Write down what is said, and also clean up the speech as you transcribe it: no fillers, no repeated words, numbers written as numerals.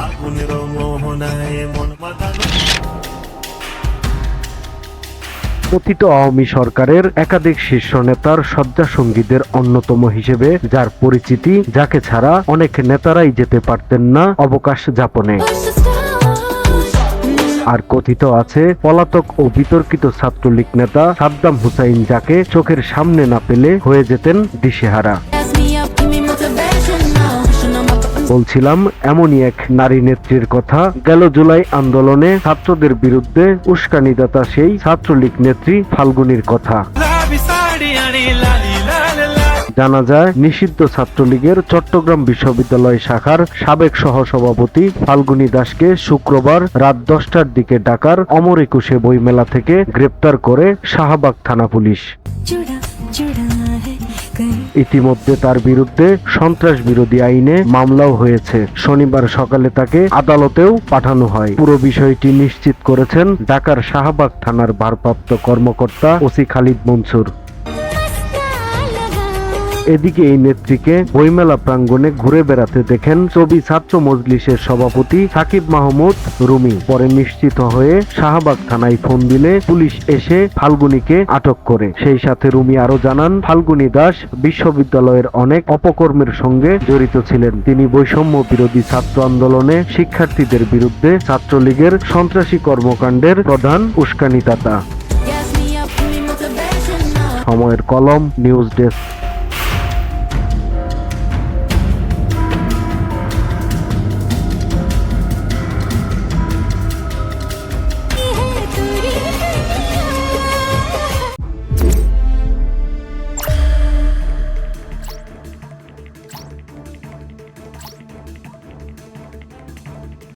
ফাগুনের মোহনায় মন মাতানো। কথিত আওয়ামী সরকারের একাধিক শীর্ষ নেতার শয্যাসঙ্গীদের অন্যতম হিসেবে যার পরিচিতি, যাকে ছাড়া অনেক নেতারাই যেতে পারতেন না অবকাশ যাপনে। আর কথিত আছে পলাতক ও বিতর্কিত ছাত্রলীগ নেতা সাদ্দাম হুসাইন, যাকে চোখের সামনে না পেলে হয়ে যেতেন দিশেহারা। বলছিলাম এমনই এক নারী নেত্রীর কথা। গেল জুলাই আন্দোলনে ছাত্রদের বিরুদ্ধে উস্কানিদাতা সেই ছাত্রলীগ নেত্রী ফাল্গুনীর কথা। জানা যায় নিষিদ্ধ ছাত্রলীগের চট্টগ্রাম বিশ্ববিদ্যালয় শাখার সাবেক সহসভাপতি ফাল্গুনী দাসকে শুক্রবার রাত 10টার দিকে ঢাকার অমর একুশে বইমেলা থেকে গ্রেপ্তার করে শাহবাগ থানা পুলিশ। ইতিমধ্যে তার বিরুদ্ধে সন্ত্রাস বিরোধী আইনে মামলাও হয়েছে। শনিবার সকালে তাকে আদালতেও পাঠানো হয়। পুরো বিষয়টি নিশ্চিত করেছেন ঢাকার শাহবাগ থানার ভারপ্রাপ্ত কর্মকর্তা ওসি খালিদ মনসুর। এদিকে এই নেত্রীকে বইমেলা প্রাঙ্গণে ঘুরে বেড়াতে দেখেন চবি ছাত্র মজলিসের সভাপতি সাকিব মাহমুদ রুমি। পরে নিশ্চিত হয়ে শাহবাগ থানায় ফোন দিলে পুলিশ এসে ফাল্গুনীকে আটক করে। সেই সাথে রুমি আরো জানান, ফাল্গুনী দাস বিশ্ববিদ্যালয়ের অনেক অপকর্মের সঙ্গে জড়িত ছিলেন। তিনি বৈষম্য বিরোধী ছাত্র আন্দোলনে শিক্ষার্থীদের বিরুদ্ধে ছাত্রলীগের সন্ত্রাসী কর্মকাণ্ডের প্রধান উস্কানিদাতা। সময়ের কলম, নিউজ ডেস্ক।